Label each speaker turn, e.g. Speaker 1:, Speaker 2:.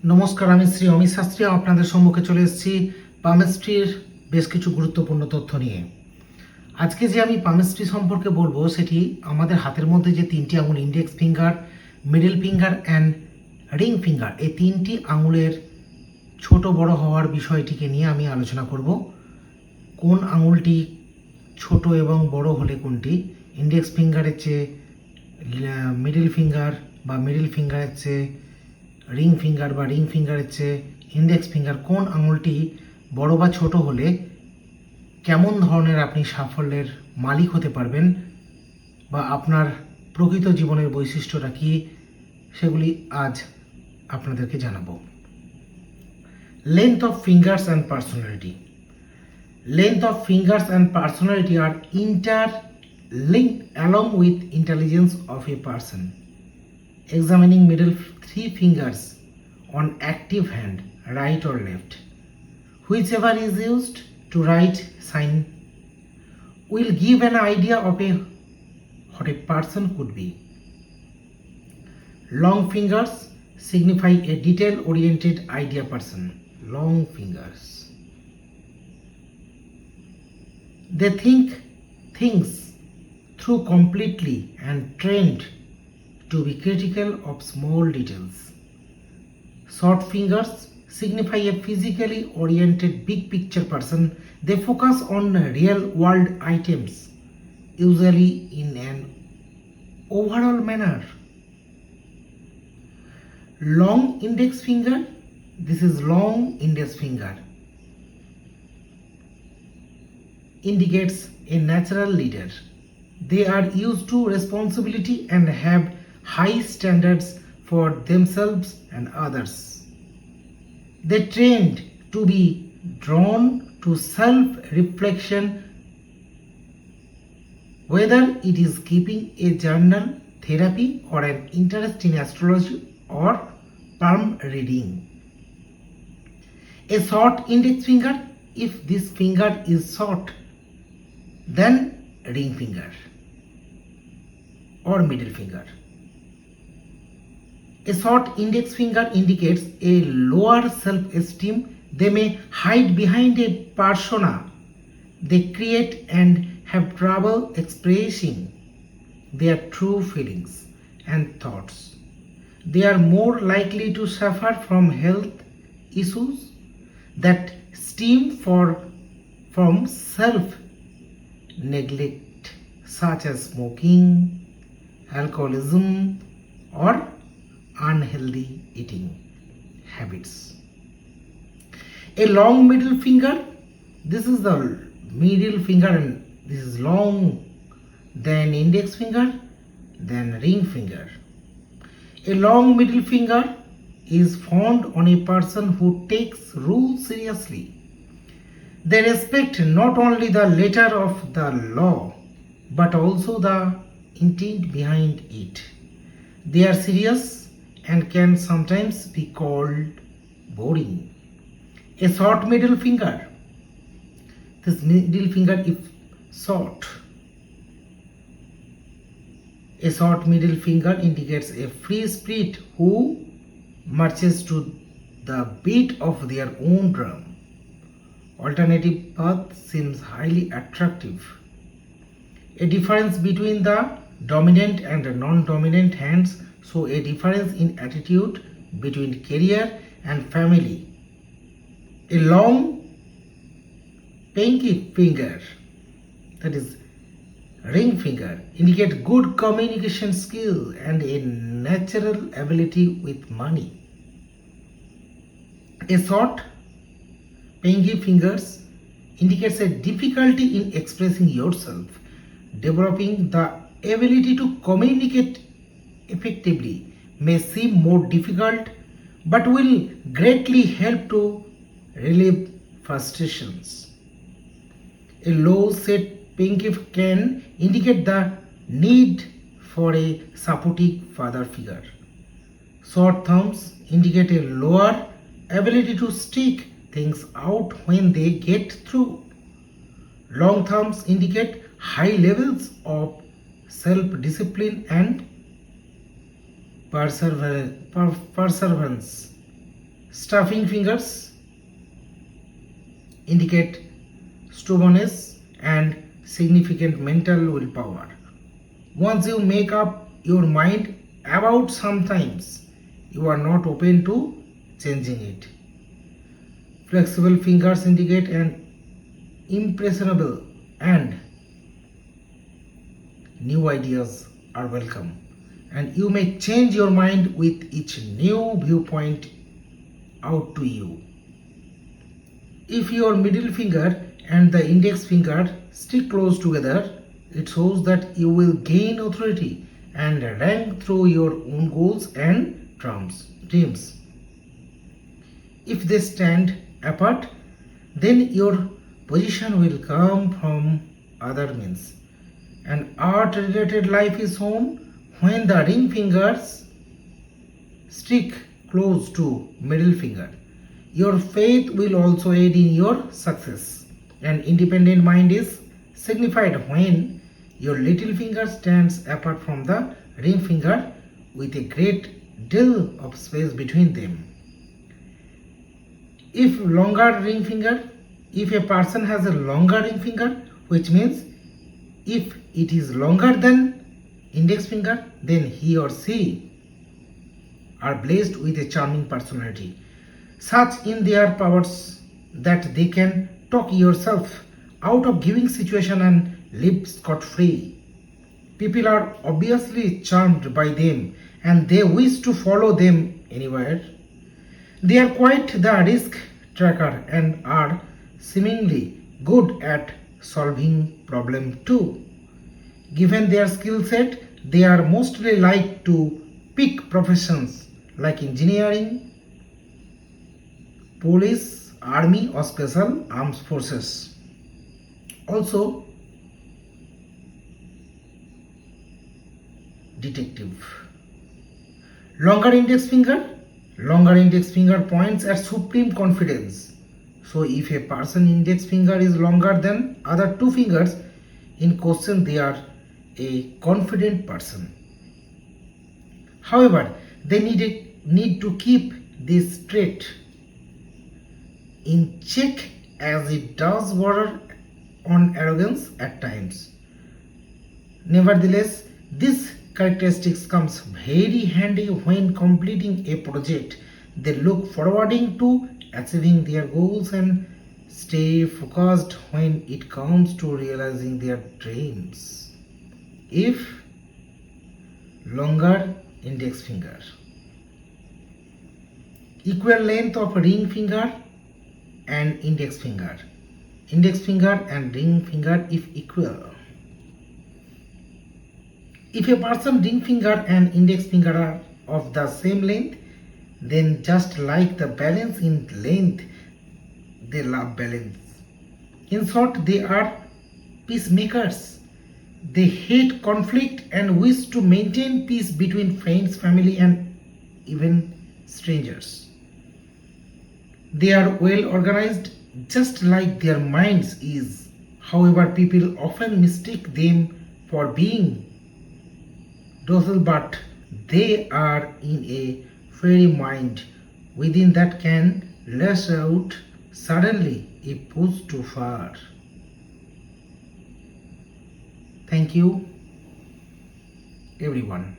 Speaker 1: নমস্কার, আমি শ্রী অমিত শাস্ত্রী আপনাদের সম্মুখে চলে এসেছি পামেস্ট্রির বেশ কিছু গুরুত্বপূর্ণ তথ্য নিয়ে। আজকে যে আমি পামেস্ট্রি সম্পর্কে বলবো সেটি আমাদের হাতের মধ্যে যে তিনটি আঙুল, index finger, middle finger and ring finger, এই তিনটি আঙুলের ছোট বড় হওয়ার বিষয়টিকে নিয়ে আমি আলোচনা করব। কোন আঙুলটি ছোট এবং বড় হলে কোনটি, ইন্ডেক্স ফিঙ্গারের চেয়ে মিডল ফিঙ্গার বা মিডল ফিঙ্গারের চেয়ে রিং ফিঙ্গার বা রিং ফিঙ্গারের চেয়ে ইন্ডেক্স ফিঙ্গার, কোন আঙুলটি বড় বা ছোট হলে কেমন ধরনের আপনি সাফল্যের মালিক হতে পারবেন বা আপনার প্রকৃত জীবনের বৈশিষ্ট্যটা কি, সেগুলি আজ আপনাদেরকে জানাবো। Length of fingers and personality. Length of fingers and personality are interlinked along with intelligence of a person. Examining middle three fingers on active hand, right or left, whichever is used to write sign, will give an idea of what a person could be. Long fingers signify a detail-oriented idea person. Long fingers. They think things through completely and trained to be critical of small details. Short fingers signify a physically oriented big picture person. They focus on real world items, usually in an overall manner. Long index finger, this is long index finger, indicates a natural leader. They are used to responsibility and have high standards for themselves and others. They tend to be drawn to self-reflection, whether it is keeping a journal, therapy, or an interest in astrology or palm reading. A short index finger, if this finger is short, then ring finger or middle finger. A short index finger indicates a lower self-esteem. They may hide behind a persona they create and have trouble expressing their true feelings and thoughts. They are more likely to suffer from health issues that stem from self-neglect, such as smoking, alcoholism, or unhealthy eating habits. A long middle finger, this is the middle finger and this is long, then index finger, then ring finger. A long middle finger is found on a person who takes rules seriously. They respect not only the letter of the law but also the intent behind it. They are serious and can sometimes be called boring. A short middle finger, this middle finger is short. A short middle finger indicates a free spirit who marches to the beat of their own drum. Alternative path seems highly attractive. A difference between the dominant and non-dominant hands show a difference in attitude between career and family. A long pinky finger, that is ring finger, indicate good communication skill and a natural ability with money. A short pinky fingers indicates a difficulty in expressing yourself. Developing the ability to communicate effectively may seem more difficult but will greatly help to relieve frustrations. A low set pinky can indicate the need for a supportive father figure. Short thumbs indicate a lower ability to stick things out when they get through. Long thumbs indicate high levels of self-discipline and perseverance. Stuffing fingers indicate stubbornness and significant mental willpower. Once you make up your mind about sometimes, you are not open to changing it. Flexible fingers indicate an impressionable and new ideas are welcome, and you may change your mind with each new viewpoint out to you. If your middle finger and the index finger stick close together, it shows that you will gain authority and rank through your own goals and dreams. If they stand apart, then your position will come from other means. An art-related life is shown when the ring fingers stick close to middle finger. Your faith will also aid in your success. An independent mind is signified when your little finger stands apart from the ring finger with a great deal of space between them. If a person has a longer ring finger, which means if it is longer than index finger, then he or she are blessed with a charming personality, such in their powers that they can talk yourself out of giving situation and live scot-free. People are obviously charmed by them and they wish to follow them anywhere. They are quite the risk tracker and are seemingly good at solving problem too. Given their skill set, they are mostly like to pick professions like engineering, police, army or special armed forces. Also, detective. Longer index finger points at supreme confidence. So if a person index finger is longer than other two fingers in question, they are a confident person. However, they need to keep this trait in check as it does border on arrogance at times. Nevertheless, this characteristics comes very handy when completing a project. They look forwarding to achieving their goals and stay focused when it comes to realizing their dreams. If longer index finger, equal length of ring finger and index finger and ring finger if equal. If a person ring finger and index finger are of the same length, then just like the balance in length, they love balance. In short, they are peacemakers. They hate conflict and wish to maintain peace between friends, family and even strangers. They are well organized just like their minds is. However, people often mistake them for being docile, but they are in a fairy mind within that can lash out suddenly if pushed too far. Thank you, everyone.